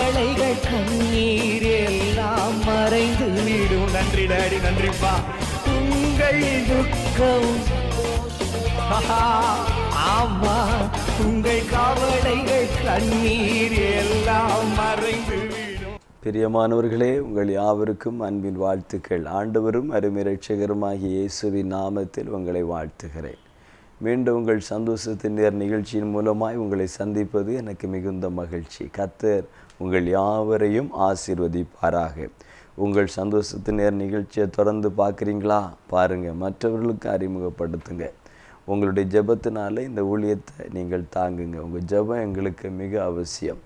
கவலைகள் கண்ணீர் எல்லாம் மறைந்து விடும். நன்றி டாடி, நன்றிப்பா. உங்கள் துக்கம் ஆமா, உங்கள் கவலைகள் கண்ணீர் எல்லாம் மறைந்து விடும். பிரியமானவர்களே, உங்கள் யாவருக்கும் அன்பின் வாழ்த்துக்கள். ஆண்டவரும் அருமை இரட்சகருமாகிய இயேசுவின் நாமத்தில் உங்களை வாழ்த்துகிறேன். மீண்டும் உங்கள் சந்தோஷத்தின் நேர் நிகழ்ச்சியின் மூலமாய் உங்களை சந்திப்பது எனக்கு மிகுந்த மகிழ்ச்சி. கர்த்தர் உங்கள் யாவரையும் ஆசீர்வதிப்பாராக. உங்கள் சந்தோஷத்தின் நேர் நிகழ்ச்சியை தொடர்ந்து பார்க்குறீங்களா? பாருங்கள், மற்றவர்களுக்கு அறிமுகப்படுத்துங்க. உங்களுடைய ஜெபத்தினால இந்த ஊழியத்தை நீங்கள் தாங்குங்க. உங்கள் ஜெபம் எங்களுக்கு மிக அவசியம்.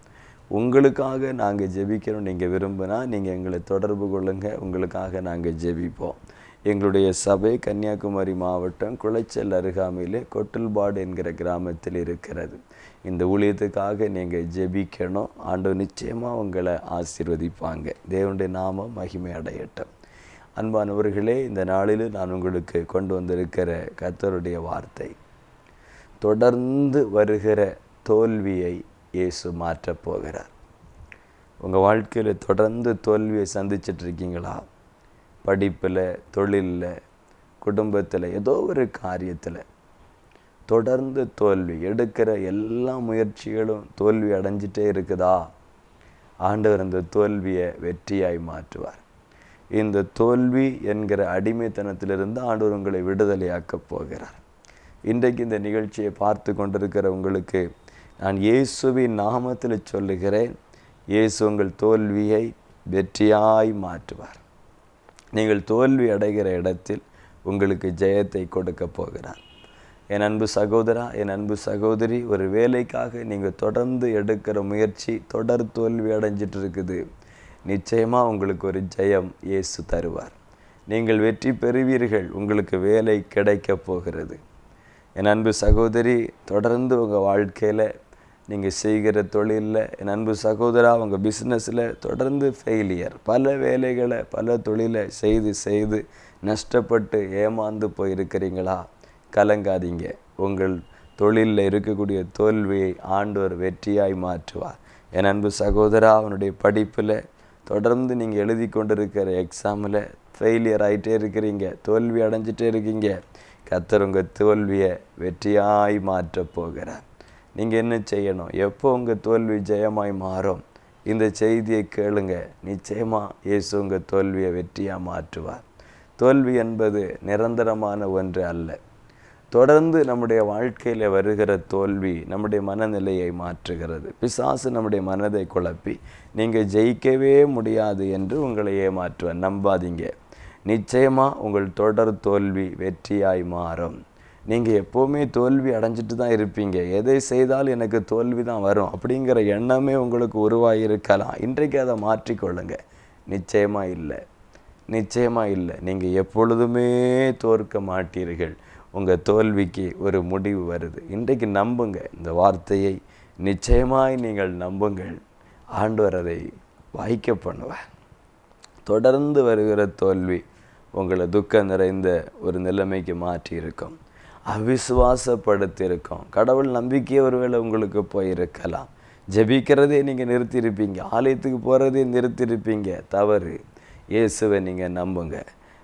உங்களுக்காக நாங்கள் ஜெபிக்கிறோம். நீங்கள் விரும்பினா நீங்கள் எங்களை தொடர்பு கொள்ளுங்கள். உங்களுக்காக நாங்கள் ஜெபிப்போம். எங்களுடைய சபை கன்னியாகுமரி மாவட்டம் குளச்சல் அருகாமையிலே கொட்டில்பாடு என்கிற கிராமத்தில் இருக்கிறது. இந்த ஊழியத்துக்காக நீங்கள் ஜெபிக்கணும். ஆண்டவர் நிச்சயமாக உங்களை ஆசீர்வதிப்பாங்க. தேவனுடைய நாமம் மகிமை அடையட்டும். அன்பானவர்களே, இந்த நாளில் நான் உங்களுக்கு கொண்டு வந்திருக்கிற கர்த்தருடைய வார்த்தை, தொடர்ந்து வருகிற தோல்வியை இயேசு மாற்றப் போகிறார். உங்கள் வாழ்க்கையில் தொடர்ந்து தோல்வியை சந்திச்சிட்ருக்கீங்களா? படிப்பில், தொழிலில், குடும்பத்தில், ஏதோ ஒரு காரியத்தில் தொடர்ந்து தோல்வி, எடுக்கிற எல்லா முயற்சிகளும் தோல்வி அடைஞ்சிட்டே இருக்குதா? ஆண்டவர் அந்த தோல்வியை வெற்றியாய் மாற்றுவார். இந்த தோல்வி என்கிற அடிமைத்தனத்திலிருந்து ஆண்டவர் உங்களை விடுதலையாக்கப் போகிறார். இன்றைக்கு இந்த நிகழ்ச்சியை பார்த்து கொண்டிருக்கிற உங்களுக்கு நான் இயேசுவின் நாமத்தில் சொல்லுகிறேன், இயேசு உங்கள் தோல்வியை வெற்றியாய் மாற்றுவார். நீங்கள் தோல்வி அடைகிற இடத்தில் உங்களுக்கு ஜெயத்தை கொடுக்க போகிறார். என் அன்பு சகோதரா, என் அன்பு சகோதரி, ஒரு வேலைக்காக நீங்கள் தொடர்ந்து எடுக்கிற முயற்சி தொடர் தோல்வி அடைஞ்சிட்டு இருக்குது. நிச்சயமாக உங்களுக்கு ஒரு ஜெயம் இயேசு தருவார். நீங்கள் வெற்றி பெறுவீர்கள். உங்களுக்கு வேலை கிடைக்க போகிறது. என் அன்பு சகோதரி, தொடர்ந்து உங்கள் வாழ்க்கையில் நீங்கள் செய்கிற தொழிலில், என் அன்பு சகோதரா, உங்கள் பிஸ்னஸில் தொடர்ந்து ஃபெயிலியர், பல வேலைகளை பல தொழிலை செய்து நஷ்டப்பட்டு ஏமாந்து போயிருக்கிறீங்களா? கலங்காதீங்க. உங்கள் தொழிலில் இருக்கக்கூடிய தோல்வியை ஆண்டவர் வெற்றியாய் மாற்றுவார். என் அன்பு சகோதரா, அவனுடைய படிப்பில் தொடர்ந்து நீங்கள் எழுதி கொண்டிருக்கிற எக்ஸாமில் ஃபெயிலியர் ஆகிட்டே இருக்கிறீங்க, தோல்வி அடைஞ்சிட்டே இருக்கீங்க. கர்த்தர் உங்கள் தோல்வியை வெற்றியாய் மாற்றப் போகிறார். நீங்கள் என்ன செய்யணும்? எப்போ உங்கள் தோல்வி ஜெயமாய் மாறும்? இந்த செய்தியை கேளுங்க. நிச்சயமாக இயேசு உங்கள் தோல்வியை வெற்றியாக மாற்றுவார். தோல்வி என்பது நிரந்தரமான ஒன்று அல்ல. தொடர்ந்து நம்முடைய வாழ்க்கையில் வருகிற தோல்வி நம்முடைய மனநிலையை மாற்றுகிறது. பிசாசு நம்முடைய மனதை குழப்பி நீங்கள் ஜெயிக்கவே முடியாது என்று உங்களை ஏமாற்றுவார். நம்பாதீங்க. நிச்சயமாக உங்கள் தொடர் தோல்வி வெற்றியாய் மாறும். நீங்கள் எப்போவுமே தோல்வி அடைஞ்சிட்டு தான் இருப்பீங்க. எதை செய்தாலும் எனக்கு தோல்வி தான் வரும் அப்படிங்கிற எண்ணமே உங்களுக்கு உருவாகியிருக்கலாம். இன்றைக்கு அதை மாற்றிக்கொள்ளுங்க. நிச்சயமாக இல்லை. நீங்கள் எப்பொழுதுமே தோற்க மாட்டீர்கள். உங்கள் தோல்விக்கு ஒரு முடிவு வருது. இன்றைக்கு நம்புங்க. இந்த வார்த்தையை நிச்சயமாய் நீங்கள் நம்புங்கள். ஆண்டவர் அதை வாய்க்க பண்ணுவார். தொடர்ந்து வருகிற தோல்வி உங்களை துக்கம் நிறைந்த ஒரு நிலைமைக்கு மாற்றி இருக்கும். அவிசுவாசப்படுத்தியிருக்கும். கடவுள் நம்பிக்கையை ஒருவேளை உங்களுக்கு போயிருக்கலாம். ஜெபிக்கிறதே நீங்கள் நிறுத்தியிருப்பீங்க. ஆலயத்துக்கு போகிறதே நிறுத்தியிருப்பீங்க. தவறு. இயேசுவை நீங்கள் நம்புங்க.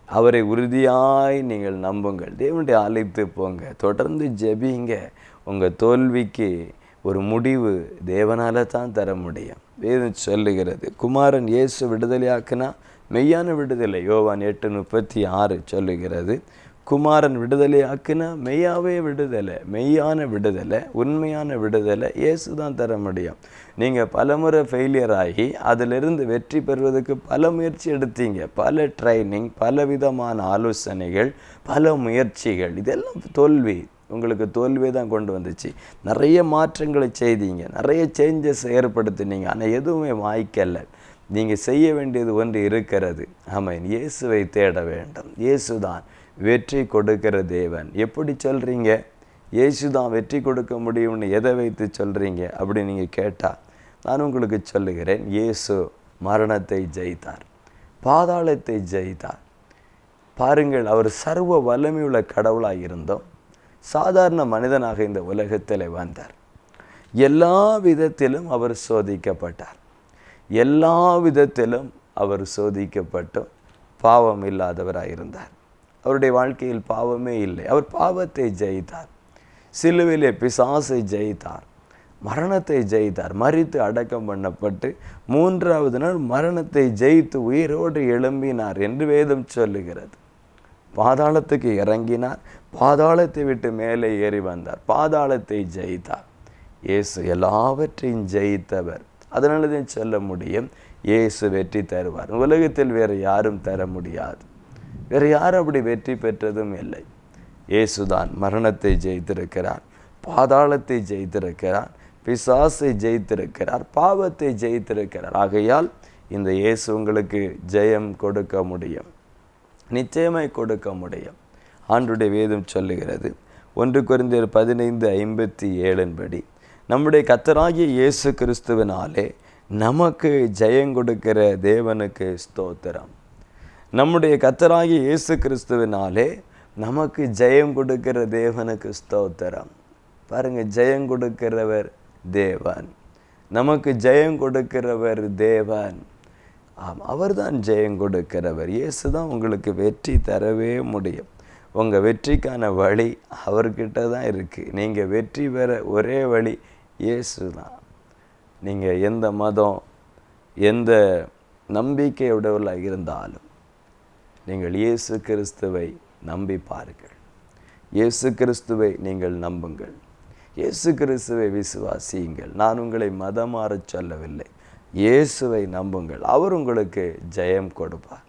அவரை உறுதியாய் நீங்கள் நம்புங்கள். தேவனுடைய ஆலயத்து போங்க. தொடர்ந்து ஜெபிங்க. உங்கள் தோல்விக்கு ஒரு முடிவு தேவனால தான் தர முடியும். வேதம் சொல்லுகிறது, குமாரன் இயேசு விடுதலையாக்குனா மெய்யான விடுதலை. யோவான் 8:36 சொல்லுகிறது, குமாரன் விடுதலையாக்குனா மெய்யாவே விடுதலை, மெய்யான விடுதலை, உண்மையான விடுதலை இயேசு தான் தர முடியும். நீங்கள் பலமுறை ஃபெயிலியர் ஆகி அதிலிருந்து வெற்றி பெறுவதற்கு பல முயற்சி எடுத்தீங்க. பல ட்ரைனிங், பல விதமான ஆலோசனைகள், பல முயற்சிகள், இதெல்லாம் தோல்வி. உங்களுக்கு தோல்வியை தான் கொண்டு வந்துச்சு. நிறைய மாற்றங்களை செய்தீங்க, நிறைய சேஞ்சஸ் ஏற்படுத்தினீங்க. ஆனால் எதுவுமே வாய்க்கலை. நீங்கள் செய்ய வேண்டியது ஒன்று இருக்கிறது. ஆமாம், இயேசுவை தேட வேண்டும். இயேசு தான் வெற்றி கொடுக்கிற தேவன். எப்படி சொல்கிறீங்க? இயேசு தான் வெற்றி கொடுக்க முடியும்னு எதை வைத்து சொல்கிறீங்க அப்படி நீங்கள் கேட்டால் நான் உங்களுக்கு சொல்லுகிறேன், இயேசு மரணத்தை ஜெயித்தார், பாதாளத்தை ஜெயித்தார். பாருங்கள், அவர் சர்வ வல்லமையுள்ள கடவுளாக இருந்தோம் சாதாரண மனிதனாக இந்த உலகத்தில் வந்தார். எல்லா விதத்திலும் அவர் சோதிக்கப்பட்டார். எல்லா விதத்திலும் அவர் சோதிக்கப்பட்டும் பாவம் இல்லாதவராயிருந்தார். அவருடைய வாழ்க்கையில் பாவமே இல்லை. அவர் பாவத்தை ஜெயித்தார். சிலுவையிலே பிசாசை ஜெயித்தார், மரணத்தை ஜெயித்தார். மரித்து அடக்கம் பண்ணப்பட்டு 3வது நாள் மரணத்தை ஜெயித்து உயிரோடு எழும்பினார் என்று வேதம் சொல்லுகிறது. பாதாளத்துக்கு இறங்கினார், பாதாளத்தை விட்டு மேலே ஏறி வந்தார், பாதாளத்தை ஜெயித்தார். இயேசு எல்லாவற்றையும் ஜெயித்தவர். அதனால தான் சொல்ல முடியும், இயேசு வெற்றி தருவார். உலகத்தில் வேறு யாரும் தர முடியாது. வேறு யாரும் அப்படி வெற்றி பெற்றதும் இல்லை. இயேசுதான் மரணத்தை ஜெயித்திருக்கிறார், பாதாளத்தை ஜெயித்திருக்கிறார், பிசாசை ஜெயித்திருக்கிறார், பாவத்தை ஜெயித்திருக்கிறார். ஆகையால் இந்த இயேசு உங்களுக்கு ஜெயம் கொடுக்க முடியும், நிச்சயமாய் கொடுக்க முடியும். ஆண்டுடைய வேதம் சொல்லுகிறது 1 கொரிந்தியர் 15:57 படி, நம்முடைய கர்த்தராகிய இயேசு கிறிஸ்துவினாலே நமக்கு ஜெயம் கொடுக்கிற தேவனுக்கு ஸ்தோத்திரம். நம்முடைய கர்த்தராகிய இயேசு கிறிஸ்துவினாலே நமக்கு ஜெயம் கொடுக்கிற தேவனுக்கு ஸ்தோத்திரம். பாருங்க, ஜெயம் கொடுக்கிறவர் தேவன், நமக்கு ஜெயம் கொடுக்கிறவர் தேவன். ஆம், அவர்தான் ஜெயம் கொடுக்கிறவர். இயேசு தான் உங்களுக்கு வெற்றி தரவே முடியும். உங்கள் வெற்றிக்கான வழி அவர்கிட்ட தான் இருக்குது. நீங்கள் வெற்றி பெற ஒரே வழி இயேசு தான். நீங்கள் எந்த மதம், எந்த நம்பிக்கையுடையவர்களாக இருந்தாலும் நீங்கள் இயேசு கிறிஸ்துவை நம்பி பாருங்கள். இயேசு கிறிஸ்துவை நீங்கள் நம்புங்கள், இயேசு கிறிஸ்துவை விசுவாசியுங்கள். நான் உங்களை மதம் மாறச் சொல்லவில்லை, இயேசுவை நம்புங்கள். அவர் உங்களுக்கு ஜெயம் கொடுப்பார்,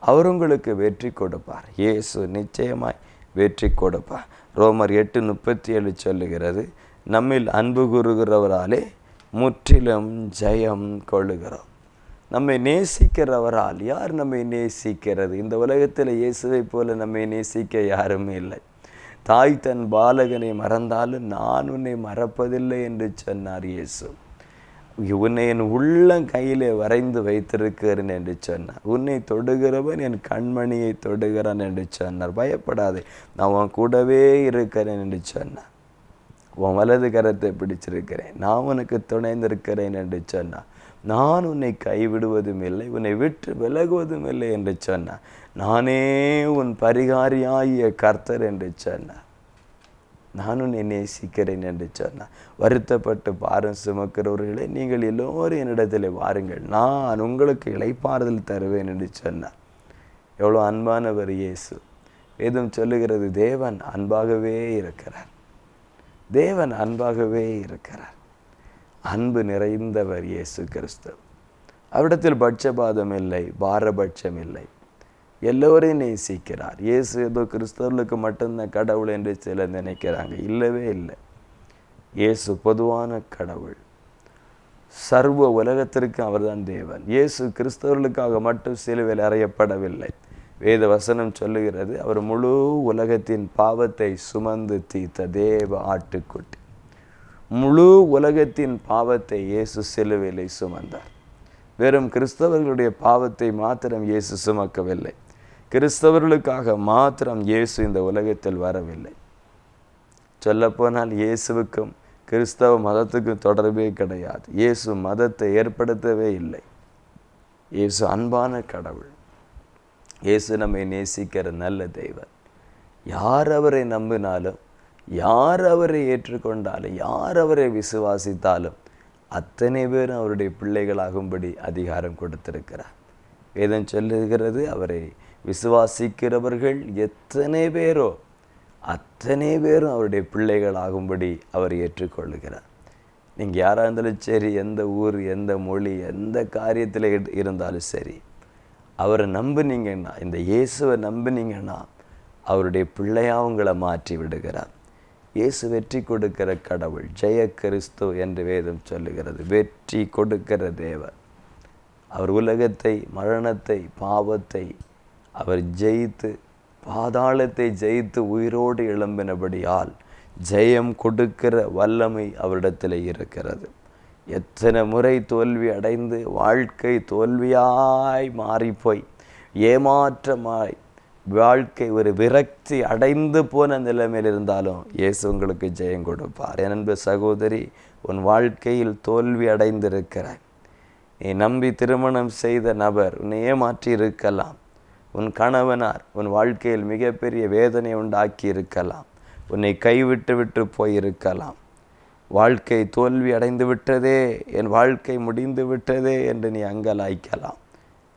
அவர் உங்களுக்கு வெற்றி கொடுப்பார். இயேசு நிச்சயமாய் வெற்றி கொடுப்பார். ரோமர் 8:37 சொல்லுகிறது, நம்மில் அன்பு கூறுகிறவராலே முற்றிலும் ஜெயம் கொள்ளுகிறோம். நம்மை நேசிக்கிறவரால். யார் நம்மை நேசிக்கிறது? இந்த உலகத்தில் இயேசுவை போல நம்மை நேசிக்க யாருமே இல்லை. தாய் தன் பாலகனை மறந்தாலும் நான் உன்னை மறப்பதில்லை என்று சொன்னார் இயேசு. உன்னை என் உள்ளம் கையிலே வரைந்து வைத்திருக்கிறேன் என்று சொன்னார். உன்னை தொடுகிறவன் என் கண்மணியை தொடுகிறான் என்று சொன்னார். பயப்படாதே, நான் உன் கூடவே இருக்கிறேன் என்று சொன்னார். உன் வலது கரத்தை பிடிச்சிருக்கிறேன், நான் உனக்கு துணைந்திருக்கிறேன் என்று சொன்னார். நான் உன்னை கைவிடுவதும் இல்லை, உன்னை விட்டு விலகுவதும் இல்லை என்று சொன்னார். நானே உன் பரிகாரியாகிய கர்த்தர் என்று சொன்னார். நான் உன்னை நேசிக்கிறேன் என்று சொன்னார். வருத்தப்பட்டு பாரம் சுமக்கிறவர்களே, நீங்கள் எல்லோரும் என்னிடத்தில் வாருங்கள், நான் உங்களுக்கு இளைப்பாறுதல் தருவேன் என்று சொன்னார். எவ்வளோ அன்பானவர் இயேசு. வேதம் சொல்லுகிறது, தேவன் அன்பாகவே இருக்கிறார், தேவன் அன்பாகவே இருக்கிறார். அன்பு நிறைந்தவர் இயேசு கிறிஸ்து. அவரிடத்தில் பட்சபாதம் இல்லை, பாரபட்சம் இல்லை, எல்லோரையும் நேசிக்கிறார். இயேசு ஏதோ கிறிஸ்தவர்களுக்கு மட்டும்தான் கடவுள் என்று சிலர் நினைக்கிறாங்க. இல்லவே இல்லை. இயேசு பொதுவான கடவுள், சர்வ உலகத்திற்கு அவர்தான் தேவன். இயேசு கிறிஸ்தவர்களுக்காக மட்டும் சிலுவையில் அறையப்படவில்லை. வேத வசனம் சொல்லுகிறது, அவர் முழு உலகத்தின் பாவத்தை சுமந்து தீர்த்த தேவ ஆட்டுக்குட்டி. முழு உலகத்தின் பாவத்தை இயேசு சிலுவையிலே சுமந்தார். வெறும் கிறிஸ்தவர்களுடைய பாவத்தை மாத்திரம் இயேசு சுமக்கவில்லை. கிறிஸ்தவர்களுக்காக மாத்திரம் இயேசு இந்த உலகத்தில் வரவில்லை. சொல்லப்போனால் இயேசுவுக்கும் கிறிஸ்தவ மதத்துக்கும் தொடர்பே கிடையாது. இயேசு மதத்தை ஏற்படுத்தவே இல்லை. இயேசு அன்பான கடவுள். இயேசு நம்மை நேசிக்கிற நல்ல தெய்வன். யார் அவரை நம்பினாலும், யார் அவரை ஏற்றுக்கொண்டாலும், யார் அவரை விசுவாசித்தாலும் அத்தனை பேரும் அவருடைய பிள்ளைகளாகும்படி அதிகாரம் கொடுத்திருக்கிறார். வேதம் சொல்லுகிறது, அவரை விசுவாசிக்கிறவர்கள் எத்தனை பேரோ அத்தனை பேரும் அவருடைய பிள்ளைகள் ஆகும்படி அவர் ஏற்றுக்கொள்ளுகிறார். நீங்கள் யாராக இருந்தாலும் சரி, எந்த ஊர், எந்த மொழி, எந்த காரியத்தில் இருந்தாலும் சரி, அவரை நம்பினீங்கன்னா, இந்த இயேசுவை நம்பினீங்கன்னா அவருடைய பிள்ளையாக உங்களை மாற்றி விடுகிறார். இயேசு வெற்றி கொடுக்கிற கடவுள், ஜெய கிறிஸ்து என்று வேதம் சொல்லுகிறது. வெற்றி கொடுக்கிற தேவன். அவர் உலகத்தை, மரணத்தை, பாவத்தை அவர் ஜெயித்து, பாதாளத்தை ஜெயித்து உயிரோடு எழும்பினபடியால் ஜெயம் கொடுக்கிற வல்லமை அவரிடத்தில் இருக்கிறது. எத்தனை முறை தோல்வி அடைந்து வாழ்க்கை தோல்வியாய் மாறிப்போய் ஏமாற்றமாய் வாழ்க்கை ஒரு விரக்தி அடைந்து போன நிலைமையில் இருந்தாலும் இயேசு உங்களுக்கு ஜெயம் கொடுப்பார். என் அன்பு சகோதரி, உன் வாழ்க்கையில் தோல்வி அடைந்திருக்கிறாய், நீ நம்பி திருமணம் செய்த நபர் உன்னை ஏமாற்றி இருக்கலாம். உன் கணவனார் உன் வாழ்க்கையில் மிகப்பெரிய வேதனை உண்டாக்கி இருக்கலாம். உன்னை கைவிட்டு விட்டு போயிருக்கலாம். வாழ்க்கை தோல்வி அடைந்து விட்டதே, என் வாழ்க்கை முடிந்து விட்டதே என்று நீ அங்கலாய்க்கலாம்.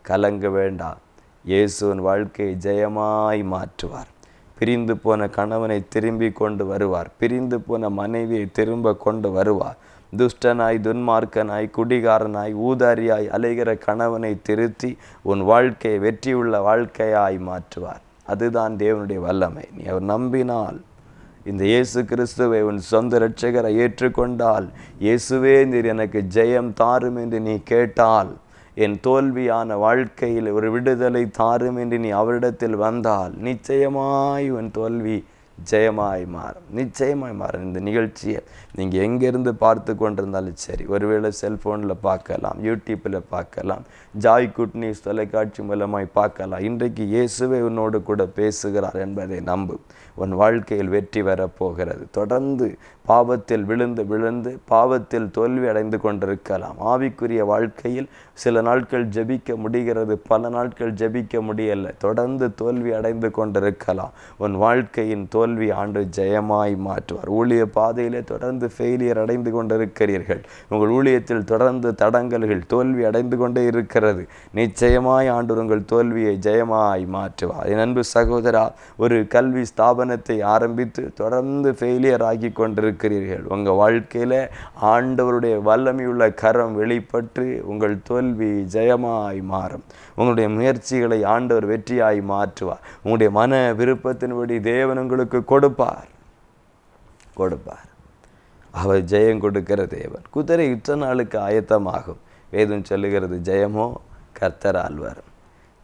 கலங்க வேண்டாம். இயேசு உன் வாழ்க்கையை ஜெயமாய் மாற்றுவார். பிரிந்து போன கணவனை திரும்பி கொண்டு வருவார். பிரிந்து போன மனைவியை திரும்ப கொண்டு வருவார். துஷ்டனாய், துன்மார்க்கனாய், குடிகாரனாய், ஊதாரியாய் அலைகிற கணவனை திருத்தி உன் வாழ்க்கையை வெற்றியுள்ள வாழ்க்கையாய் மாற்றுவார். அதுதான் தேவனுடைய வல்லமை. நீ அவர் நம்பினால், இந்த இயேசு கிறிஸ்துவை உன் சொந்த இரட்சகரை ஏற்றுக்கொண்டால், இயேசுவே நீர் எனக்கு ஜெயம் தாரும் என்று நீ கேட்டால், என் தோல்வியான வாழ்க்கையில் ஒரு விடுதலை தாரும் என்று நீ அவரிடத்தில் வந்தால், நிச்சயமாய் உன் தோல்வி ஜெயமாய் மாறும். நிச்சயமாய் மாறும். இந்த நிகழ்ச்சியை நீங்கள் எங்கேருந்து பார்த்து கொண்டிருந்தாலும் சரி, ஒருவேளை செல்ஃபோனில் பார்க்கலாம், யூடியூப்பில் பார்க்கலாம், ஜாய் குட் நியூஸ் தொலைக்காட்சி மூலமாய் பார்க்கலாம். இன்றைக்கு இயேசுவே உன்னோடு கூட பேசுகிறார் என்பதை நம்பு. உன் வாழ்க்கையில் வெற்றி வரப்போகிறது. தொடர்ந்து பாவத்தில் விழுந்து விழுந்து பாவத்தில் தோல்வி அடைந்து கொண்டிருக்கலாம். ஆவிக்குரிய வாழ்க்கையில் சில நாட்கள் ஜெபிக்க முடிகிறது, பல நாட்கள் ஜெபிக்க முடியலை. தொடர்ந்து தோல்வி அடைந்து கொண்டிருக்கலாம். உன் வாழ்க்கையின் தோல்வி ஆண்டு ஜெயமாய் மாற்றுவார். ஊழிய பாதையிலே தொடர்ந்து ஃபெயிலியர் அடைந்து கொண்டிருக்கிறீர்கள். உங்கள் ஊழியத்தில் தொடர்ந்து தடங்கல்கள், தோல்வி அடைந்து கொண்டே இருக்கிறது. நிச்சயமாய் ஆண்டு உங்கள் தோல்வியை ஜெயமாய் மாற்றுவார். என் அன்பு சகோதரா, ஒரு கல்வி ஸ்தாபனத்தை ஆரம்பித்து தொடர்ந்து ஃபெயிலியர் ஆகி கொண்டிருக்கிறீர்கள். உங்கள் வாழ்க்கையில் ஆண்டவருடைய வல்லமையுள்ள கரம் வெளிப்பட்டு உங்கள் தோல்வி ஜெயமாய் மாறும். உங்களுடைய முயற்சிகளை ஆண்டவர் வெற்றியாய் மாற்றுவார். உங்களுடைய மன விருப்பத்தின்படி தேவன் உங்களுக்கு கொடுப்பார். அவர் ஜெயம் கொடுக்கிற தேவன். குதிரை யுத்த நாளுக்கு ஆயத்தமாகும். வேதம் சொல்லுகிறது, ஜெயமோ கர்த்தரால் வரும்.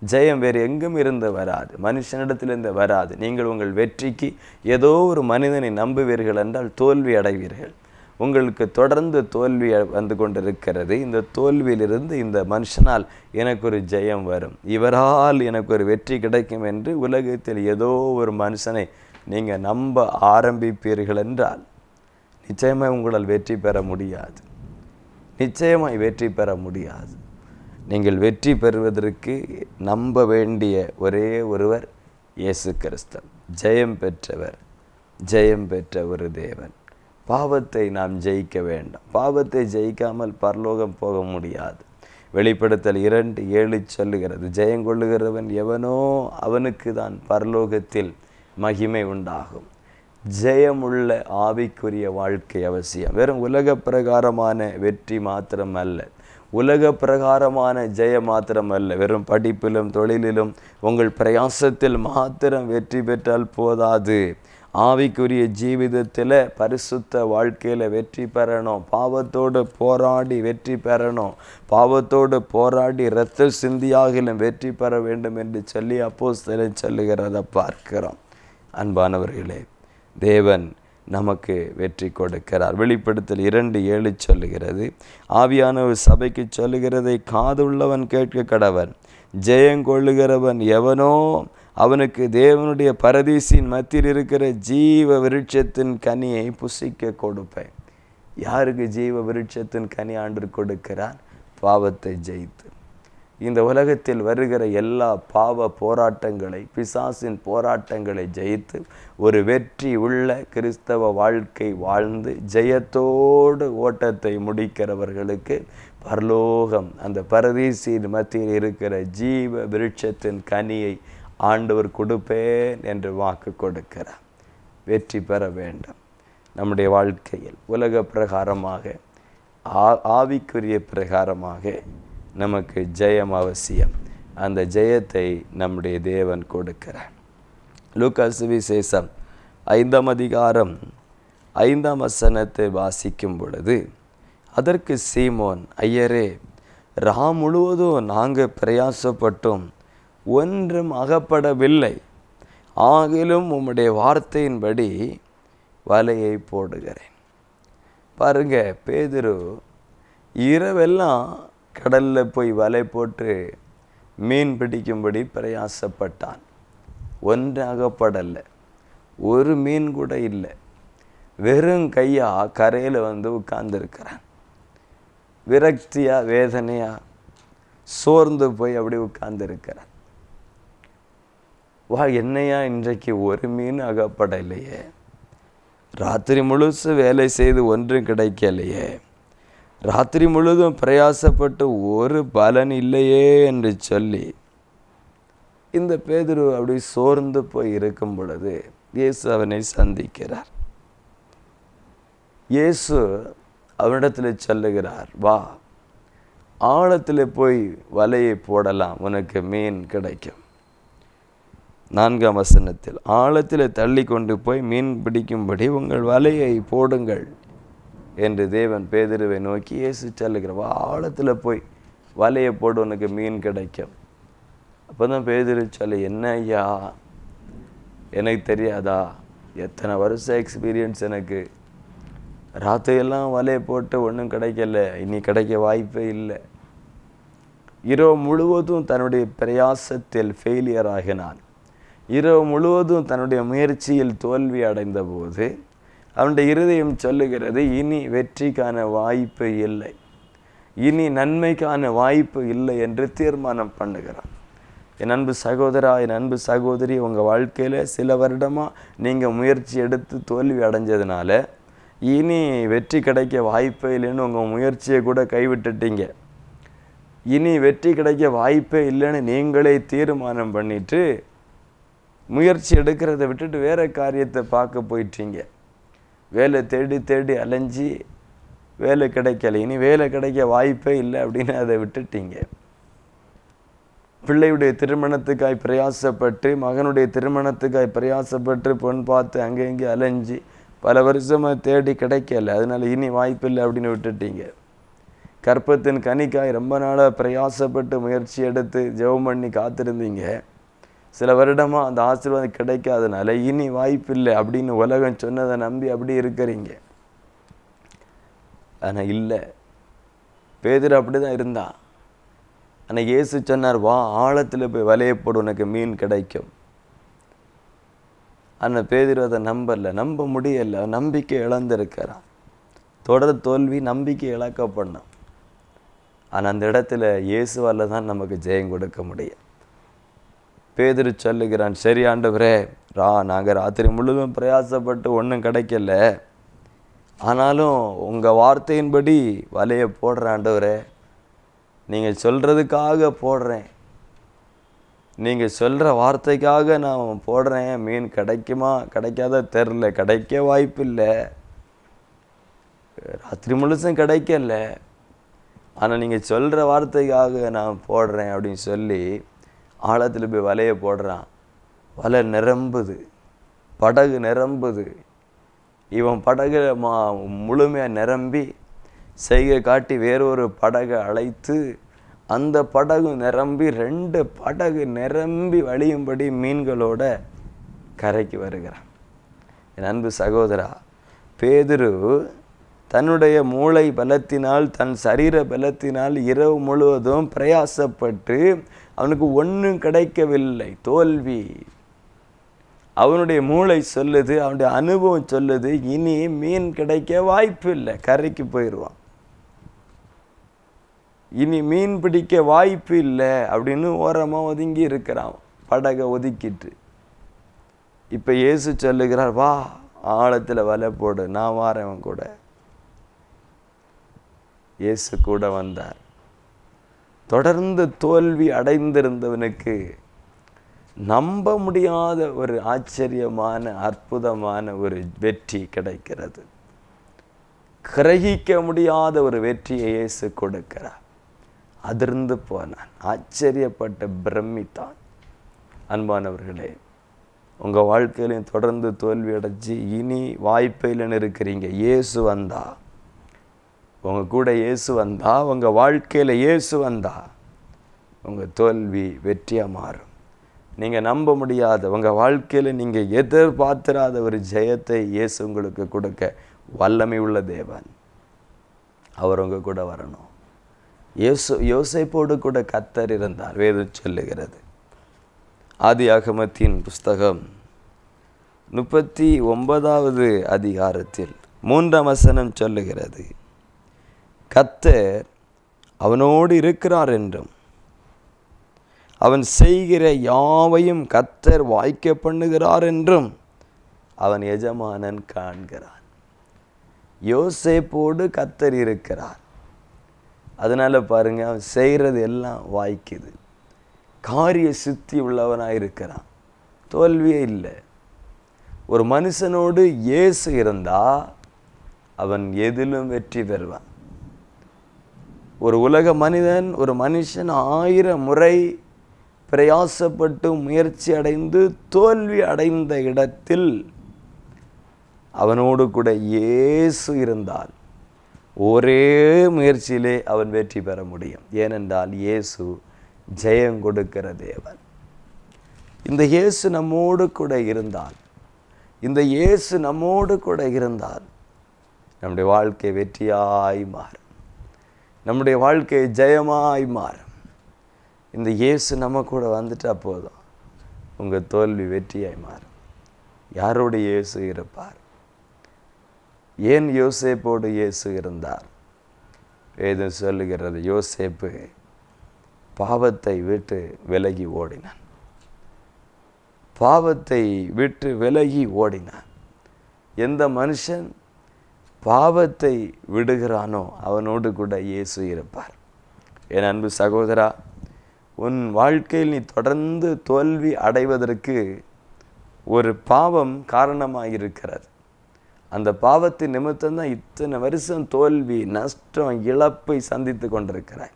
ஜெயம் வேறு எங்கும் இருந்து வராது, மனுஷனிடத்திலிருந்து வராது. நீங்கள் உங்கள் வெற்றிக்கு ஏதோ ஒரு மனிதனை நம்புவீர்கள் என்றால் தோல்வி அடைவீர்கள். உங்களுக்கு தொடர்ந்து தோல்வி வந்து கொண்டிருக்கிறது. இந்த தோல்வியிலிருந்து இந்த மனுஷனால் எனக்கு ஒரு ஜெயம் வரும், இவரால் எனக்கு ஒரு வெற்றி கிடைக்கும் என்று உலகத்தில் ஏதோ ஒரு மனுஷனை நீங்கள் நம்ப ஆரம்பிப்பீர்கள் என்றால் நிச்சயமாய் உங்களால் வெற்றி பெற முடியாது. நிச்சயமாய் வெற்றி பெற முடியாது. நீங்கள் வெற்றி பெறுவதற்கு நம்ப வேண்டிய ஒரே ஒருவர் இயேசு கிறிஸ்து. ஜெயம் பெற்றவர், ஜெயம் பெற்ற ஒரு தேவன். பாவத்தை நாம் ஜெயிக்க வேண்டாம். பாவத்தை ஜெயிக்காமல் பரலோகம் போக முடியாது. வெளிப்படுத்தல் 2:7 சொல்லுகிறது, ஜெயங்கொள்ளுகிறவன் எவனோ அவனுக்கு தான் பரலோகத்தில் மகிமை உண்டாகும். ஜெயமுள்ள ஆவிக்குரிய வாழ்க்கை அவசியம். வெறும் உலக பிரகாரமான வெற்றி மாத்திரம் அல்ல, உலக பிரகாரமான ஜெய மாத்திரம் அல்ல. வெறும் படிப்பிலும் தொழிலிலும் உங்கள் பிரயாசத்தில் மாத்திரம் வெற்றி பெற்றால் போதாது. ஆவிக்குரிய ஜீவிதத்தில் பரிசுத்த வாழ்க்கையில் வெற்றி பெறணும். பாவத்தோடு போராடி வெற்றி பெறணும். பாவத்தோடு போராடி இரத்த சிந்தியாகிலும் வெற்றி பெற வேண்டும் என்று சொல்லி அப்போஸ்தலன் சொல்லுகிறதை பார்க்கிறோம். அன்பானவர்களே, தேவன் நமக்கு வெற்றி கொடுக்கிறார். வெளிப்படுத்தல் 2:7 சொல்லுகிறது, ஆவியானவர் சபைக்கு சொல்லுகிறதை காதுள்ளவன் கேட்க கடவன். ஜெயங்கொள்ளுகிறவன் எவனோ அவனுக்கு தேவனுடைய பரதீசின் மத்தியில் இருக்கிற ஜீவ விருட்சத்தின் கனியை புசிக்க கொடுப்பேன். யாருக்கு ஜீவ விருட்சத்தின் கனி ஆண்டு கொடுக்கிறார்? பாவத்தை ஜெயித்து இந்த உலகத்தில் வருகிற எல்லா பாவ போராட்டங்களை, பிசாசின் போராட்டங்களை ஜெயித்து ஒரு வெற்றி உள்ள கிறிஸ்தவ வாழ்க்கை வாழ்ந்து ஜெயத்தோடு ஓட்டத்தை முடிக்கிறவர்களுக்கு பரலோகம் அந்த பரதீசின் மத்தியில் இருக்கிற ஜீவ விருட்சத்தின் கனியை ஆண்டவர் கொடுப்பேன் என்று வாக்கு கொடுக்கிறார். வெற்றி பெற வேண்டும். நம்முடைய வாழ்க்கையில் உலக பிரகாரமாக, ஆவிக்குரிய பிரகாரமாக நமக்கு ஜெயம் அவசியம். அந்த ஜெயத்தை நம்முடைய தேவன் கொடுக்கிறார். லூக்கா சுவிசேஷம் 5ஆம் அதிகாரம் 5ஆம் வசனத்தை வாசிக்கும் பொழுது, அதற்கு சீமோன், ஐயரே, முழுவதும் நாங்கள் பிரயாசப்பட்டோம், ஒன்றும் அகப்படவில்லை. ஆகிலும் உம்முடைய வார்த்தையின்படி வலையை போடுகிறேன். பாருங்க, பேதுரு இரவெல்லாம் கடலில் போய் வலை போட்டு மீன் பிடிக்கும்படி பிரயாசப்பட்டான். ஒன்று அகப்படலை, ஒரு மீன் கூட இல்லை. வெறும் கையா கரையில் வந்து உட்கார்ந்துருக்கிறான். விரக்தியா, வேதனையா, சோர்ந்து போய் அப்படி உட்கார்ந்து இருக்கிறார். வா, என்னையா இன்றைக்கு ஒரு மீன் அகப்படலையே, ராத்திரி முழுசு வேலை செய்து ஒன்றும் கிடைக்கலையே, ராத்திரி முழுதும் பிரயாசப்பட்டு ஒரு பலன் இல்லையே என்று சொல்லி இந்த பேதுரு அப்படி சோர்ந்து போய் இருக்கும் பொழுது இயேசு அவனை சந்திக்கிறார். இயேசு அவனிடத்தில் சொல்லுகிறார், வா, ஆழத்தில் போய் வலையை போடலாம், உனக்கு மீன் கிடைக்கும். 4ஆம் வசனத்தில், ஆழத்தில் தள்ளி கொண்டு போய் மீன் பிடிக்கும்படி உங்கள் வலையை போடுங்கள் என்று தேவன் பேதுருவை நோக்கி இயேசு சொல்லுகிறார். வா, ஆழத்தில் போய் வலையை போடு, உனக்கு மீன் கிடைக்கும். அப்போ தான் பேதுரு சொல்ல, என்ன ஐயா, எனக்கு தெரியாதா, எத்தனை வருஷம் எக்ஸ்பீரியன்ஸ் எனக்கு, ராத்திரியெல்லாம் வலையை போட்டு ஒன்றும் கிடைக்கல, இனி கிடைக்க வாய்ப்பே இல்லை. இரவு முழுவதும் தன்னுடைய பிரயாசத்தில் ஃபெயிலியர் ஆகினான். இரவு முழுவதும் தன்னுடைய முயற்சியில் தோல்வி அடைந்த போது அவனுடைய இருதயம் சொல்லுகிறது, இனி வெற்றிக்கான வாய்ப்பு இல்லை, இனி நன்மைக்கான வாய்ப்பு இல்லை என்று தீர்மானம் பண்ணுகிறான். என் அன்பு சகோதரா, என் அன்பு சகோதரி, உங்கள் வாழ்க்கையில் சில வருடமாக நீங்கள் முயற்சி எடுத்து தோல்வி அடைஞ்சதுனால இனி வெற்றி கிடைக்க வாய்ப்பே இல்லைன்னு உங்கள் முயற்சியை கூட கைவிட்டுட்டீங்க. இனி வெற்றி கிடைக்க வாய்ப்பே இல்லைன்னு நீங்களே தீர்மானம் பண்ணிட்டு முயற்சி எடுக்கிறத விட்டுட்டு வேறு காரியத்தை பார்க்க போயிட்டீங்க. வேலை தேடி தேடி அலைஞ்சி வேலை கிடைக்கல, இனி வேலை கிடைக்க வாய்ப்பே இல்லை அப்படின்னு அதை விட்டுட்டீங்க. பிள்ளையுடைய திருமணத்துக்காய் பிரயாசப்பட்டு, மகனுடைய திருமணத்துக்காய் பிரயாசப்பட்டு பொன் பார்த்து அங்கே இங்கே அலைஞ்சி பல வருஷமாக தேடி கிடைக்கல, அதனால இனி வாய்ப்பில்லை அப்படின்னு விட்டுட்டீங்க. கற்பத்தின் கனிக்காய் ரொம்ப நாளாக பிரயாசப்பட்டு முயற்சி எடுத்து ஜெபம் பண்ணி காத்திருந்தீங்க. சில வருடமாக அந்த ஆசீர்வாதம் கிடைக்காதனால இனி வாய்ப்பில்லை அப்படின்னு உலகம் சொன்னதை நம்பி அப்படி இருக்கிறீங்க. ஆனால் இல்லை, பேதுரு அப்படி தான் இருந்தா. ஆனால் இயேசு சொன்னார், வா, ஆழத்தில் போய் வலையை போடு, உனக்கு மீன் கிடைக்கும். ஆனால் பேதுரு அதை நம்ப முடியலை, நம்பிக்கை இழந்திருக்கிறான். தொடர் தோல்வி நம்பிக்கை இழக்க பண்ணோம். ஆனால் அந்த இடத்துல இயேசுவால் தான் நமக்கு ஜெயம் கொடுக்க முடியும். பேதுரு சொல்லுகிறான், சரி ஆண்டவரே, நாங்கள் ராத்திரி முழுதும் பிரயாசப்பட்டு ஒன்றும் கிடைக்கல, ஆனாலும் உங்கள் வார்த்தையின்படி வலையை போடுறேன் ஆண்டவரே, நீங்கள் சொல்கிறதுக்காக போடுறேன், நீங்கள் சொல்கிற வார்த்தைக்காக நான் போடுறேன். மீன் கிடைக்குமா கிடைக்காத தெரில, கிடைக்க வாய்ப்பு இல்லை, ராத்திரி முழுசும் கிடைக்கல, ஆனால் நீங்கள் சொல்கிற வார்த்தைக்காக நான் போடுறேன் அப்படின்னு சொல்லி ஆழத்தில் போய் வலையை போடுறான். வலை நிரம்புது, படகு நிரம்புது. இவன் படகு முழுமையாக நிரம்பி செய்கை காட்டி வேறொரு படகை அழைத்து அந்த படகு நிரம்பி 2 படகு நிரம்பி வழியும்படி மீன்களோட கரைக்கு வருகிறான். என் அன்பு சகோதரா, பேதுரு தன்னுடைய மூளை பலத்தினால், தன் சரீர பலத்தினால் இரவு முழுவதும் பிரயாசப்பட்டு அவனுக்கு ஒன்றும் கிடைக்கவில்லை, தோல்வி. அவனுடைய மூளை சொல்லுது, அவனுடைய அனுபவம் சொல்லுது, இனி மீன் கிடைக்க வாய்ப்பு இல்லை, கரைக்கு போயிடுவான், இனி மீன் பிடிக்க வாய்ப்பு இல்லை அப்படின்னு ஓரமாக ஒதுங்கி இருக்கிறான், படகை ஒதுக்கிட்டு. இப்போ இயேசு சொல்லுகிறார், வா, ஆழத்தில் வலை போடு, நான் வாரேன் கூட. இயேசு கூட வந்தார். தொடர்ந்து தோல்வி அடைந்திருந்தவனுக்கு நம்ப முடியாத ஒரு ஆச்சரியமான அற்புதமான ஒரு வெற்றி கிடைக்கிறது. கிரகிக்க முடியாத ஒரு வெற்றியை இயேசு கொடுக்கிறார். அதிர்ந்து போனான், ஆச்சரியப்பட்ட பிரமித்தான். அன்பானவர்களே, உங்கள் வாழ்க்கையிலையும் தொடர்ந்து தோல்வி அடைஞ்சி இனி வாய்ப்பில்லைன்னு இருக்கிறீங்க. இயேசு வந்தா, உங்கள் கூட இயேசு வந்தா, உங்கள் வாழ்க்கையில் இயேசு வந்தா, உங்கள் தோல்வி வெற்றியாக மாறும். நீங்கள் நம்ப முடியாத, உங்கள் வாழ்க்கையில் நீங்கள் எதிர்பார்த்திராத ஒரு ஜெயத்தை இயேசு உங்களுக்கு கொடுக்க வல்லமை உள்ள தேவன். அவர் உங்கள் கூட வரணும். யோசேப்போடு கூட கர்த்தர் இருந்தார், வேதம் சொல்லுகிறது. ஆதியாகமத்தின் புஸ்தகம் 39வது அதிகாரத்தில் 3ஆம் வசனம் சொல்லுகிறது, கர்த்தர் அவனோடு இருக்கிறார் என்றும் அவன் செய்கிற யாவையும் கர்த்தர் வாய்க்க பண்ணுகிறார் என்றும் அவன் எஜமானன் காண்கிறான். யோசேப்போடு கர்த்தர் இருக்கிறார். அதனால பாருங்க, அவன் செய்கிறது எல்லாம் வாய்க்குது. காரிய சித்தி உள்ளவனாக இருக்கிறான். தோல்வியே இல்லை. ஒரு மனுஷனோடு இயேசு இருந்தா அவன் எதிலும் வெற்றி பெறுவான். ஒரு உலக மனிதன், ஒரு மனுஷன் 1000 முறை பிரயாசப்பட்டு முயற்சி அடைந்து தோல்வி அடைந்த இடத்தில் அவனோடு கூட இயேசு இருந்தால் ஒரே முயற்சியிலே அவன் வெற்றி பெற முடியும். ஏனென்றால் இயேசு ஜெயம் கொடுக்கிற தேவன். இந்த இயேசு நம்மோடு கூட இருந்தால், இந்த இயேசு நம்மோடு கூட இருந்தால் நம்முடைய வாழ்க்கை வெற்றியாய் மாறும். நம்முடைய வாழ்க்கை ஜெயமாய் மாறும். இந்த இயேசு நம்ம கூட வந்துட்டா போதும், உங்கள் தோல்வி வெற்றியாய் மாறும். யாரோடு இயேசு இருப்பார்? ஏன் யோசேப்போடு இயேசு இருந்தார்? வேதம் சொல்லுகிறது, யோசேப்பு பாவத்தை விட்டு விலகி ஓடினான். பாவத்தை விட்டு விலகி ஓடினான். எந்த மனுஷன் பாவத்தை விடுகிறானோ அவனோடு கூட இயேசு இருப்பார். என் அன்பு சகோதரா, உன் வாழ்க்கையில் நீ தொடர்ந்து தோல்வி அடைவதற்கு ஒரு பாவம் காரணமாக இருக்கிறது. அந்த பாவத்தின் நிமித்தம்தான் இத்தனை வருஷம் தோல்வி, நஷ்டம், இழப்பை சந்தித்து கொண்டிருக்கிறாய்.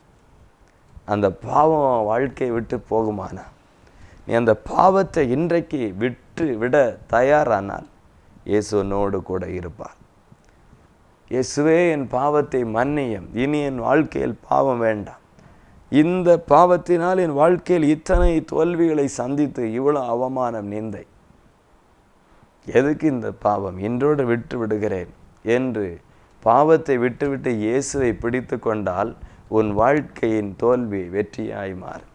அந்த பாவம் வாழ்க்கையை விட்டு போகுமானா, நீ அந்த பாவத்தை இன்றைக்கு விட தயாரானால் இயேசு உன்னோடு கூட இருப்பார். இயேசுவே, என் பாவத்தை மன்னியும், இனி என் வாழ்க்கையில் பாவம் வேண்டாம். இந்த பாவத்தினால் என் வாழ்க்கையில் இத்தனை தோல்விகளை சந்தித்து இவ்வளோ அவமானம், நிந்தை, எதுக்கு இந்த பாவம்? இன்றோடு விட்டு விடுகிறேன் என்று பாவத்தை விட்டுவிட்டு இயேசுவை பிடித்து கொண்டால் உன் வாழ்க்கையின் தோல்வி வெற்றியாய் மாறும்.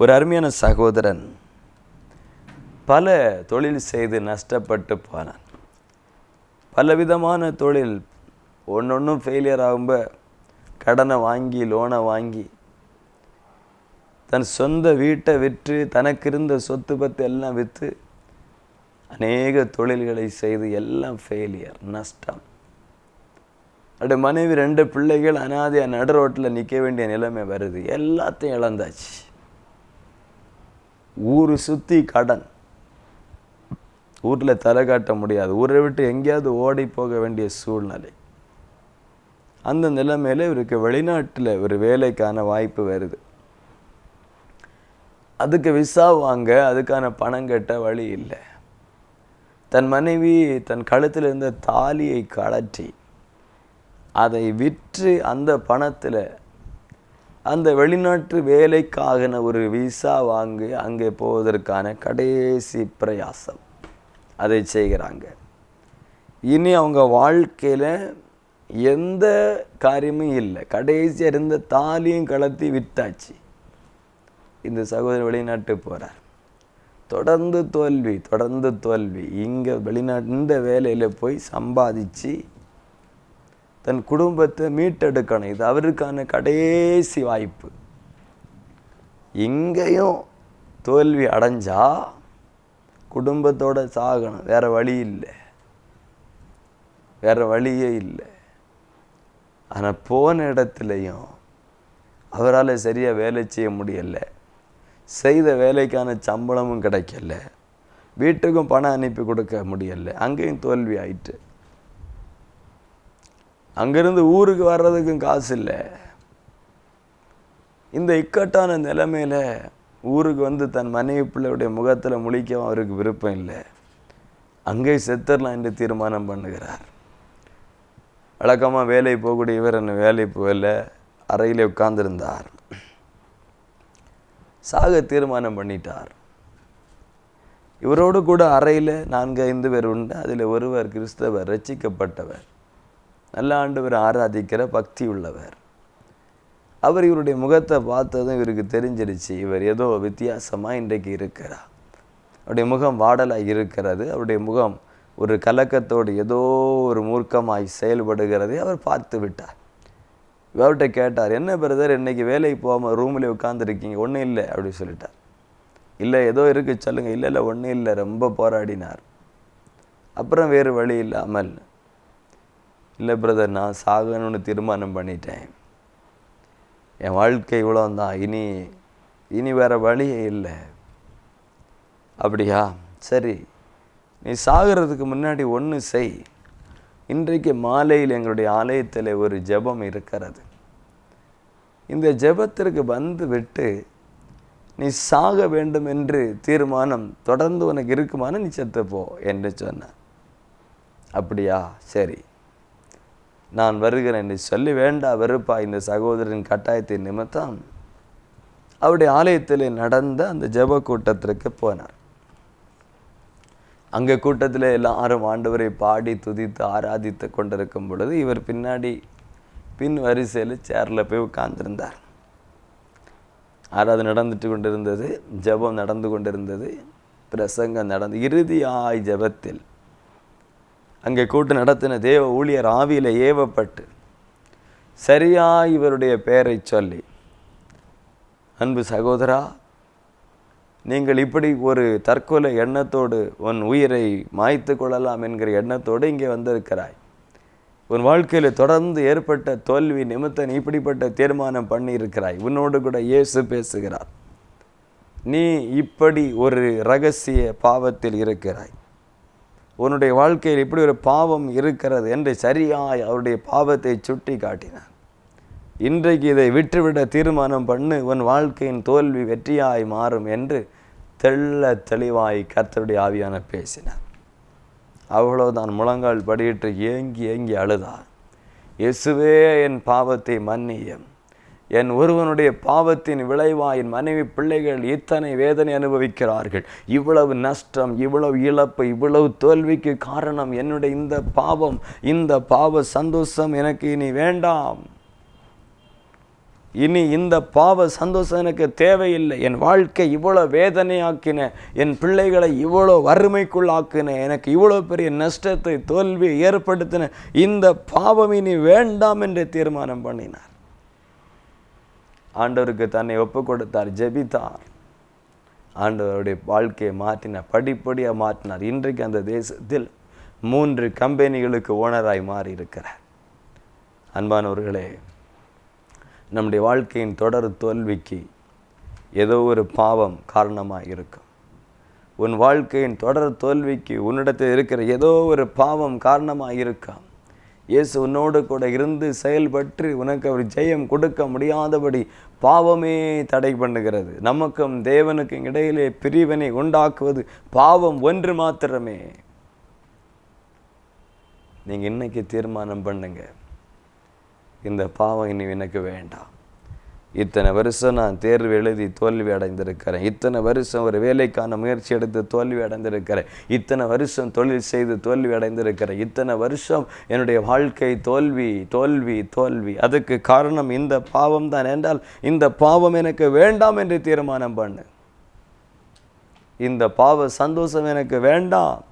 ஒரு அருமையான சகோதரன் பல தொழில் செய்து நஷ்டப்பட்டு போனான். பலவிதமான தொழில், ஒன்றொன்றும் ஃபெயிலியர் ஆகும்போது கடனை வாங்கி, லோனை வாங்கி, தன் சொந்த வீட்டை விற்று, தனக்கு இருந்த சொத்து பத்து எல்லாம் விற்று அநேக தொழில்களை செய்து எல்லாம் ஃபெயிலியர், நஷ்டம். அப்படி மனைவி 2 பிள்ளைகள் அனாதையாக நடு ரோட்டில் நிற்க வேண்டிய நிலைமை வருது. எல்லாத்தையும் இழந்தாச்சு. ஊர் சுற்றி கடன், ஊரில் தலை காட்ட முடியாது, ஊரை விட்டு எங்கேயாவது ஓடி போக வேண்டிய சூழ்நிலை. அந்த நிலைமையில் இவருக்கு வெளிநாட்டில் ஒரு வேலைக்கான வாய்ப்பு வருது. அதுக்கு விசா வாங்க அதுக்கான பணம் கட்ட வழி இல்லை. தன் மனைவி தன் கழுத்தில் இருந்த தாலியை கழற்றி அதை விற்று அந்த பணத்தில் அந்த வெளிநாட்டு வேலைக்காக ஒரு விசா வாங்கி அங்கே போவதற்கான கடைசி பிரயாசம் அதை செய்கிறாங்க. இனி அவங்க வாழ்க்கையில் எந்த காரியமும் இல்லை. கடைசியாக இருந்த தாலியும் கலத்தி விற்றாச்சு. இந்த சகோதரர் வெளிநாட்டு போகிறார். தொடர்ந்து தோல்வி, தொடர்ந்து தோல்வி. இங்கே வெளிநாட்டு இந்த வேலையில் போய் சம்பாதிச்சு தன் குடும்பத்தை மீட்டெடுக்கணும். இது அவருக்கான கடைசி வாய்ப்பு. இங்கேயும் தோல்வி அடைஞ்சா குடும்பத்தோட சாகணும், வேற வழி இல்லை, வேற வழியே இல்லை. ஆனால் போன இடத்துலையும் அவரால் சரியாக வேலை செய்ய முடியலை, செய்த வேலைக்கான சம்பளமும் கிடைக்கல, வீட்டுக்கும் பணம் அனுப்பி கொடுக்க முடியலை. அங்கேயும் தோல்வி ஆயிட்டு. அங்கேருந்து ஊருக்கு வர்றதுக்கும் காசு இல்லை. இந்த இக்கட்டான நிலைமையில் ஊருக்கு வந்து தன் மனைவி பிள்ளையுடைய முகத்தில் முழிக்கவும் அவருக்கு விருப்பம் இல்லை. அங்கே செத்துடலாம் என்று தீர்மானம் பண்ணுகிறார். வழக்கமாக வேலை போகக்கூடிய இவர் என்ன வேலை போகல, அறையிலே உட்கார்ந்திருந்தார். சாக தீர்மானம் பண்ணிட்டார். இவரோடு கூட அறையில் 4-5 பேர் உண்டு. அதில் ஒருவர் கிறிஸ்தவர், ரட்சிக்கப்பட்டவர், நல்ல ஆண்டவர் ஆராதிக்கிற பக்தி உள்ளவர். அவர் இவருடைய முகத்தை பார்த்ததும் இவருக்கு தெரிஞ்சிருச்சு, இவர் ஏதோ வித்தியாசமாக இன்றைக்கு இருக்கிறார். அவருடைய முகம் வாடலாக இருக்கிறது. அவருடைய முகம் ஒரு கலக்கத்தோடு ஏதோ ஒரு மூர்க்கமாய் செயல்படுகிறதை அவர் பார்த்து விட்டார். இவர்கிட்ட கேட்டார், என்ன பிரதர் இன்னைக்கு வேலைக்கு போகாமல் ரூமில் உட்காந்துருக்கீங்க? ஒன்றும் இல்லை அப்படி சொல்லிட்டார். இல்லை ஏதோ இருக்கு சொல்லுங்கள். இல்லை இல்லை ஒன்றும் இல்லை, ரொம்ப போராடினார். அப்புறம் வேறு வழி இல்லாமல், இல்லை பிரதர் நான் சாகணும்னு தீர்மானம் பண்ணிட்டேன், என் வாழ்க்கை இவ்வளோந்தான், இனி வேறு வழியே இல்லை. அப்படியா, சரி நீ சாகிறதுக்கு முன்னாடி ஒன்று செய். இன்றைக்கு மாலையில் எங்களுடைய ஆலயத்தில் ஒரு ஜெபம் இருக்கிறது. இந்த ஜெபத்திற்கு வந்து விட்டு நீ சாக வேண்டும் என்று தீர்மானம் தொடர்ந்து உனக்கு இருக்குமான நீ செத்துப்போ என்று சொன்னார். அப்படியா, சரி நான் வருகிறேன் என்று சொல்லி, வேண்டாம் வெறுப்பா இந்த சகோதரன் கட்டாயத்தின் நிமித்தம் அவருடைய ஆலயத்தில் நடந்த அந்த ஜெப கூட்டத்திற்கு போனார். அங்கே கூட்டத்தில் எல்லாரும் ஆண்டவரை பாடி துதித்து ஆராதித்து கொண்டிருக்கும் பொழுது இவர் பின் வரிசையில் சேரில் போய் உட்கார்ந்திருந்தார். ஆராதனை நடந்துட்டு கொண்டிருந்தது, ஜெபம் நடந்து கொண்டிருந்தது, பிரசங்கம் நடந்து இறுதியாய் ஜெபத்தில் அங்கே கூட்டம் நடத்தின தேவ ஊழியர் ஆவியில் ஏவப்பட்டு சரியாய் இவருடைய பெயரை சொல்லி, அன்பு சகோதரா, நீங்கள் இப்படி ஒரு தற்கொலை எண்ணத்தோடு உன் உயிரை மாய்த்து கொள்ளலாம் என்கிற எண்ணத்தோடு இங்கே வந்திருக்கிறாய். உன் வாழ்க்கையில் தொடர்ந்து ஏற்பட்ட தோல்வி நிமித்தம் நீ இப்படிப்பட்ட தீர்மானம் பண்ணி இருக்கிறாய். உன்னோடு கூட இயேசு பேசுகிறார். நீ இப்படி ஒரு இரகசிய பாவத்தில் இருக்கிறாய், உன்னுடைய வாழ்க்கையில் இப்படி ஒரு பாவம் இருக்கிறது என்று சரியாய் அவருடைய பாவத்தை சுட்டி காட்டினார். இன்றைக்கு இதை விட்டுவிட தீர்மானம் பண்ணு, உன் வாழ்க்கையின் தோல்வி வெற்றியாய் மாறும் என்று தெளிவாய் கர்த்தருடைய ஆவியான பேசினார். அவ்வளவுதான், முழங்கால் படியிட்டு ஏங்கி அழுதார். இயேசுவே, என் பாவத்தை மன்னியும், என் ஒருவனுடைய பாவத்தின் விளைவாய் என் மனைவி பிள்ளைகள் இத்தனை வேதனை அனுபவிக்கிறார்கள், இவ்வளவு நஷ்டம், இவ்வளவு இழப்பு, இவ்வளவு தோல்விக்கு காரணம் என்னுடைய இந்த பாவ சந்தோஷம் எனக்கு இனி வேண்டாம், இனி இந்த பாவ சந்தோஷம் எனக்கு தேவையில்லை. என் வாழ்க்கை இவ்வளோ வேதனையாக்கின, என் பிள்ளைகளை இவ்வளோ வறுமைக்குள்ளாக்கின, எனக்கு இவ்வளோ பெரிய நஷ்டத்தை தோல்வி ஏற்படுத்தின இந்த பாவம் இனி வேண்டாம் என்று தீர்மானம் பண்ணினார். ஆண்டவருக்கு தன்னை ஒப்பு கொடுத்தார், ஜெபித்தார். ஆண்டவருடைய வாழ்க்கையை மாற்றினார், படிப்படியாக மாற்றினார். இன்றைக்கு அந்த தேசத்தில் 3 கம்பெனிகளுக்கு ஓனராய் மாறி இருக்கிறார். அன்பானவர்களே, நம்முடைய வாழ்க்கையின் தொடர் தோல்விக்கு ஏதோ ஒரு பாவம் காரணமாக இருக்கும். உன் வாழ்க்கையின் தொடர் தோல்விக்கு உன்னிடத்தில் இருக்கிற ஏதோ ஒரு பாவம் காரணமாக இருக்கும். இயேசு உன்னோடு கூட இருந்து செயல்பட்டு உனக்கு அவர் ஜெயம் கொடுக்க முடியாதபடி பாவமே தடை பண்ணுகிறது. நமக்கும் தேவனுக்கும் இடையிலே பிரிவினை உண்டாக்குவது பாவம் ஒன்று மாத்திரமே. நீங்கள் இன்னைக்கு தீர்மானம் பண்ணுங்க, இந்த பாவம் இனி எனக்கு வேண்டாம். இத்தனை வருஷம் நான் தேர்வு எழுதி தோல்வி அடைந்திருக்கிறேன், இத்தனை வருஷம் ஒரு வேலைக்கான முயற்சி எடுத்து தோல்வி அடைந்திருக்கிறேன், இத்தனை வருஷம் தொழில் செய்து தோல்வி அடைந்திருக்கிறேன், இத்தனை வருஷம் என்னுடைய வாழ்க்கை தோல்வி தோல்வி தோல்வி. அதுக்கு காரணம் இந்த பாவம் தான் என்றால் இந்த பாவம் எனக்கு வேண்டாம் என்று தீர்மானம் பண்ணு. இந்த பாவ சந்தோஷம் எனக்கு வேண்டாம்,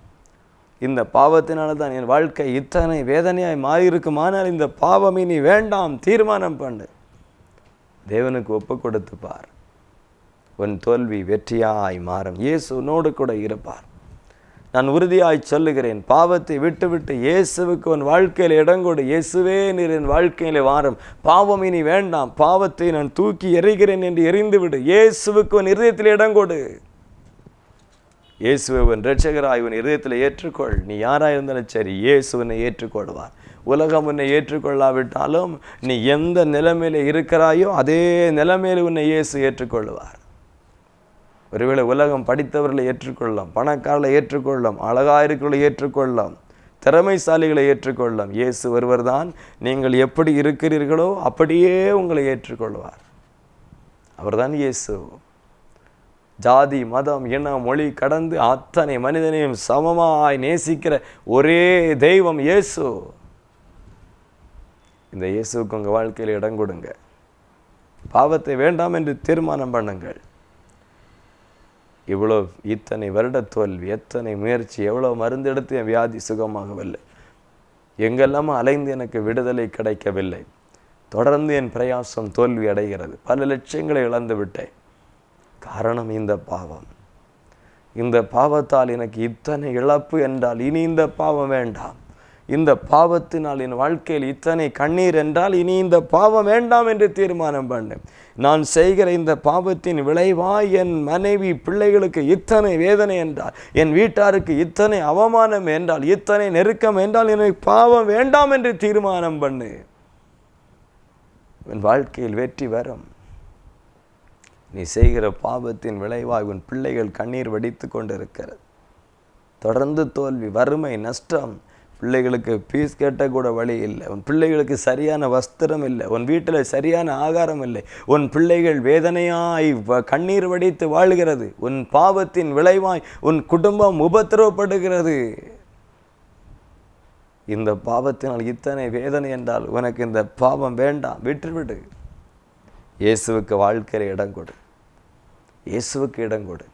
இந்த பாவத்தினால தான் என் வாழ்க்கை இத்தனை வேதனையாய் மாறியிருக்குமானால் இந்த பாவம் இனி வேண்டாம், தீர்மானம் பண்ணு. தேவனுக்கு ஒப்பு கொடுத்து பார், உன் தோல்வி வெற்றியாய் மாறும். இயேசு உன்னோடு கூட இருப்பார். நான் உறுதியாய் சொல்லுகிறேன், பாவத்தை விட்டு இயேசுவுக்கு உன் வாழ்க்கையில் இடங்கொடு. இயேசுவே நீர் என் வாழ்க்கையில் வாரும், பாவம் இனி வேண்டாம், பாவத்தை நான் தூக்கி எறிகிறேன் என்று எறிந்து விடு. இயேசுவுக்கு உன் இதயத்தில் இடங்கொடு. இயேசுவை உன் இரட்சகராய் உன் இதயத்தில் ஏற்றுக்கொள். நீ யாராக இருந்தாலும் சரி, இயேசு உன்னை ஏற்றுக்கொள்வார். உலகம் உன்னை ஏற்றுக்கொள்ளாவிட்டாலும் நீ எந்த நிலைமையில் இருக்கிறாயோ அதே நிலைமையில் உன்னை இயேசு ஏற்றுக்கொள்வார். ஒருவேளை உலகம் படித்தவர்களை ஏற்றுக்கொள்ளலாம், பணக்காரர்களை ஏற்றுக்கொள்ளலாம், அழகாக இருக்கிறவர்களை ஏற்றுக்கொள்ளலாம், திறமைசாலிகளை ஏற்றுக்கொள்ளலாம். இயேசு ஒருவர் தான் நீங்கள் எப்படி இருக்கிறீர்களோ அப்படியே உங்களை ஏற்றுக்கொள்வார். அவர்தான் இயேசு. ஜாதி மதம் இனம் மொழி கடந்து அத்தனை மனிதனையும் சமமாய் நேசிக்கிற ஒரே தெய்வம் இயேசு. இந்த இயேசுவுக்கு உங்கள் வாழ்க்கையில் இடம் கொடுங்க. பாவத்தை வேண்டாம் என்று தீர்மானம் பண்ணுங்கள். இவ்வளோ இத்தனை வருட தோல்வி, எத்தனை முயற்சி, எவ்வளோ மருந்து எடுத்து என் வியாதி சுகமாகவில்லை, எங்கெல்லாமோ அலைந்து எனக்கு விடுதலை கிடைக்கவில்லை. தொடர்ந்து என் பிரயாசம் தோல்வி அடைகிறது. பல லட்சியங்களை இழந்து விட்டேன். காரணம் இந்த பாவம். இந்த பாவத்தால் எனக்கு இத்தனை இழப்பு என்றால் இனி இந்த பாவம் வேண்டாம். இந்த பாவத்தினால் என் வாழ்க்கையில் இத்தனை கண்ணீர் என்றால் இனி இந்த பாவம் வேண்டாம் என்று தீர்மானம் பண்ணேன். நான் செய்கிற இந்த பாவத்தின் விளைவாய் என் மனைவி பிள்ளைகளுக்கு இத்தனை வேதனை என்றால், என் வீட்டாருக்கு இத்தனை அவமானம் என்றால், இத்தனை நெருக்கம் என்றால் எனக்கு பாவம் வேண்டாம் என்று தீர்மானம் பண்ணு. என் வாழ்க்கையில் வெற்றி வரும். நீ செய்கிற பாவத்தின் விளைவாய் உன் பிள்ளைகள் கண்ணீர் வடித்து கொண்டிருக்கிறது. தொடர்ந்து தோல்வி, வறுமை, நஷ்டம். பிள்ளைகளுக்கு பீஸ் கேட்ட கூட வழி இல்லை. உன் பிள்ளைகளுக்கு சரியான வஸ்திரம் இல்லை. உன் வீட்டில் சரியான ஆகாரம் இல்லை. உன் பிள்ளைகள் வேதனையாய் கண்ணீர் வடித்து வாழ்கிறது. உன் பாவத்தின் விளைவாய் உன் குடும்பம் உபத்திரவப்படுகிறது. இந்த பாவத்தினால் இத்தனை வேதனை என்றால் உனக்கு இந்த பாவம் வேண்டாம், விட்டுவிடு. இயேசுவுக்கு வாழ்க்கையில் இடம் கொடு. இயேசுவுக்கு இடம் கொடு.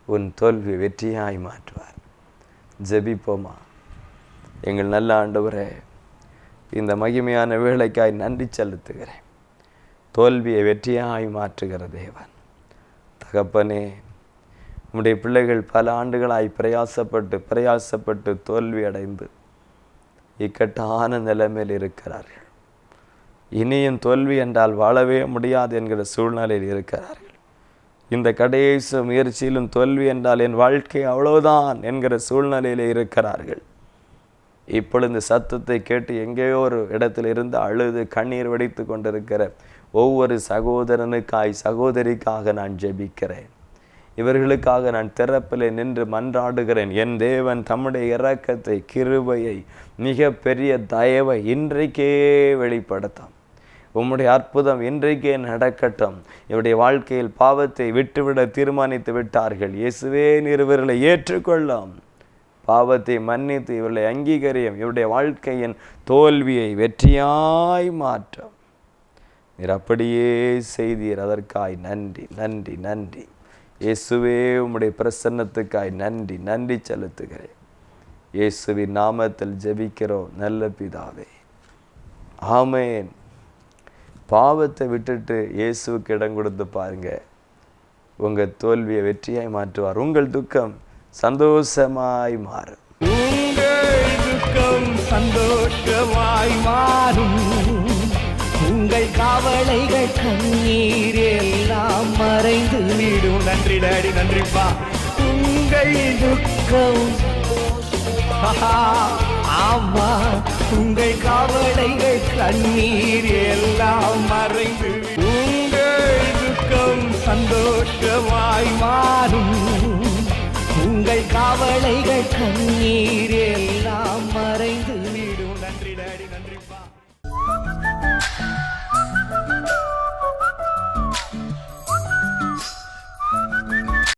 உன் தோல்வி வெற்றியாய் மாற்றுவார். ஜெபிப்போமா? எங்கள் நல்ல ஆண்டவரே, இந்த மகிமையான வேலைக்காய் நன்றி செலுத்துகிறேன். தோல்வியை வெற்றியாய் மாற்றுகிற தேவன் தகப்பனே, உம்முடைய பிள்ளைகள் பல ஆண்டுகளாய் பிரயாசப்பட்டு தோல்வி அடைந்து இக்கட்டான நிலைமையில் இருக்கிறார்கள். இனியும் தோல்வி என்றால் வாழவே முடியாது என்கிற சூழ்நிலையில் இருக்கிறார்கள். இந்த கடைசி முயற்சியிலும் தோல்வி என்றால் என் வாழ்க்கை அவ்வளவுதான் என்கிற சூழ்நிலையில் இருக்கிறார்கள். இப்பொழுது இந்த சத்தத்தை கேட்டு எங்கேயோ ஒரு இடத்தில் இருந்து அழுது கண்ணீர் வடித்து கொண்டிருக்கிற ஒவ்வொரு சகோதரனுக்காய் சகோதரிக்காக நான் ஜெபிக்கிறேன். இவர்களுக்காக நான் திறப்பிலே நின்று மன்றாடுகிறேன். என் தேவன் தம்முடைய இரக்கத்தை, கிருபையை, மிக பெரிய தயவை இன்றைக்கே வெளிப்படுத்தும். உம்முடைய அற்புதம் இன்றைக்கே நடக்கட்டும். இவருடைய வாழ்க்கையில் பாவத்தை விட்டுவிட தீர்மானித்து விட்டார்கள். இயேசுவே, நீர் இவர்களை ஏற்றுக்கொள்ளும். பாவத்தை மன்னித்து இவர்களை அங்கீகரியும். இவருடைய வாழ்க்கையின் தோல்வியை வெற்றியாய் மாற்றும். நீர் அப்படியே செய்தீர். அதற்காய் நன்றி, நன்றி, நன்றி. இயேசுவே, உம்முடைய பிரசன்னத்துக்காய் நன்றி, நன்றி செலுத்துகிறேன். இயேசுவின் நாமத்தில் ஜெபிக்கிறோம் நல்ல பிதாவே, ஆமென். பாவத்தை விட்டுட்டு இயேசுவுக்கு இடம் கொடுத்து பாருங்க. உங்கள் தோல்வியை வெற்றியாய் மாற்றுவார். உங்கள் துக்கம் சந்தோஷமாய் மாறும். உங்கள் துக்கம் சந்தோஷமாய் மாறும். உங்கள் கவலைகள் கண்ணீர் எல்லாம் மறைந்து விடும். நன்றி டாடி, நன்றிப்பா. உங்கள் துக்கம் ஆமா, உங்கள் கவலைகள் கண்ணீர் எல்லாம் மறைந்து விடும். உங்கள் துக்கம் சந்தோஷமாய் மாறும். உங்கள் கவலைகள் கண்ணீர் எல்லாம் மறைந்து விடும். நன்றி டாடி.